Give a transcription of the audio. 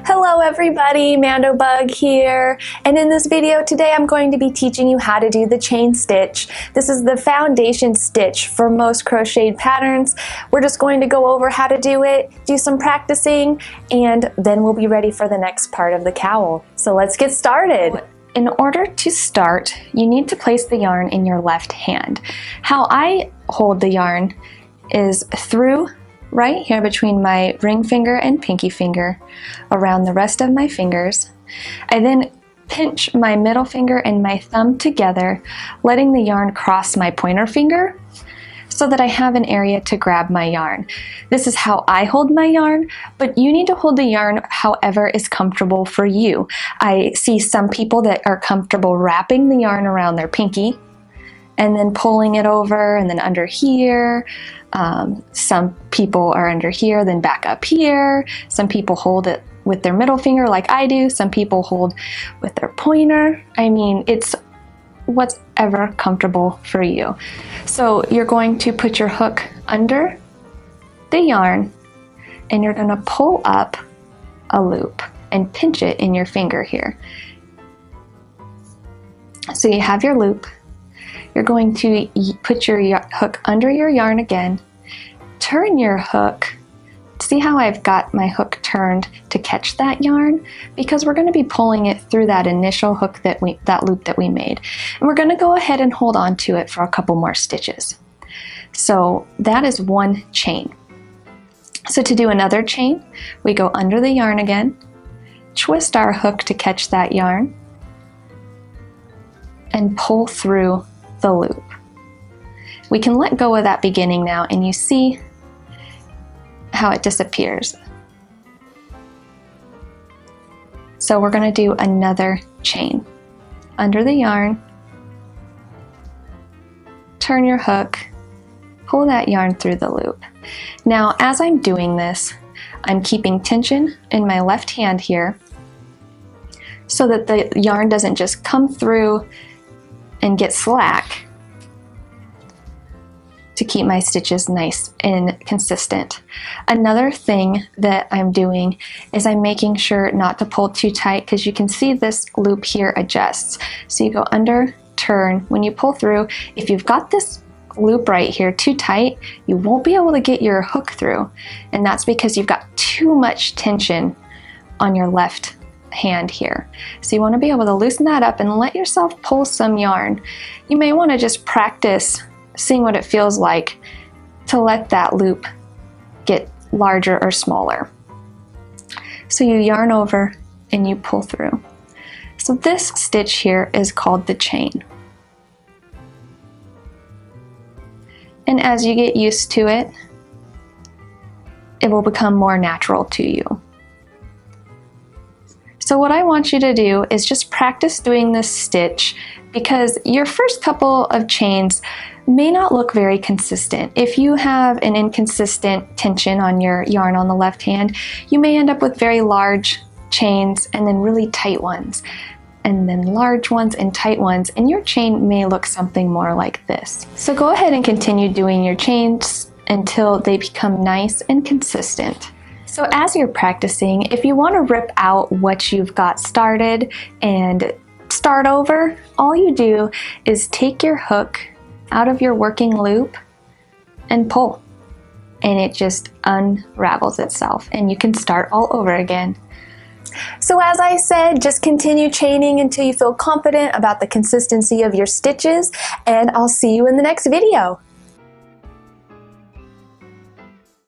Hello everybody, Mando Bug here, and in this video today I'm going to be teaching you how to do the chain stitch. This is the foundation stitch for most crocheted patterns. We're just going to go over how to do it, do some practicing, and then we'll be ready for the next part of the cowl. So let's get started. In order to start, you need to place the yarn in your left hand. How I hold the yarn is through right here between my ring finger and pinky finger, around the rest of my fingers. I then pinch my middle finger and my thumb together, letting the yarn cross my pointer finger so that I have an area to grab my yarn. This is how I hold my yarn, but you need to hold the yarn however is comfortable for you. I see some people that are comfortable wrapping the yarn around their pinky and then pulling it over and then under here. Some people are under here, then back up here. Some people hold it with their middle finger like I do. Some people hold with their pointer. I mean, it's whatever comfortable for you. So you're going to put your hook under the yarn and you're going to pull up a loop and pinch it in your finger here. So you have your loop. You're going to put your hook under your yarn again, turn your hook. See how I've got my hook turned to catch that yarn? Because we're going to be pulling it through that initial hook that loop that we made. And we're going to go ahead and hold on to it for a couple more stitches. So that is one chain. So to do another chain, we go under the yarn again, twist our hook to catch that yarn, and pull through the loop. We can let go of that beginning now and you see how it disappears. So we're going to do another chain. Under the yarn, turn your hook, pull that yarn through the loop. Now as I'm doing this, I'm keeping tension in my left hand here so that the yarn doesn't just come through and get slack, to keep my stitches nice and consistent. Another thing that I'm doing is I'm making sure not to pull too tight, because you can see this loop here adjusts. So you go under, turn. When you pull through, if you've got this loop right here too tight, you won't be able to get your hook through. And that's because you've got too much tension on your left hand here. So you want to be able to loosen that up and let yourself pull some yarn. You may want to just practice seeing what it feels like to let that loop get larger or smaller. So you yarn over and you pull through. So this stitch here is called the chain. And as you get used to it, it will become more natural to you. So what I want you to do is just practice doing this stitch, because your first couple of chains may not look very consistent. If you have an inconsistent tension on your yarn on the left hand, you may end up with very large chains and then really tight ones, and then large ones and tight ones, and your chain may look something more like this. So go ahead and continue doing your chains until they become nice and consistent. So as you're practicing, if you want to rip out what you've got started and start over, all you do is take your hook out of your working loop and pull, and it just unravels itself and you can start all over again. So as I said, just continue chaining until you feel confident about the consistency of your stitches, and I'll see you in the next video.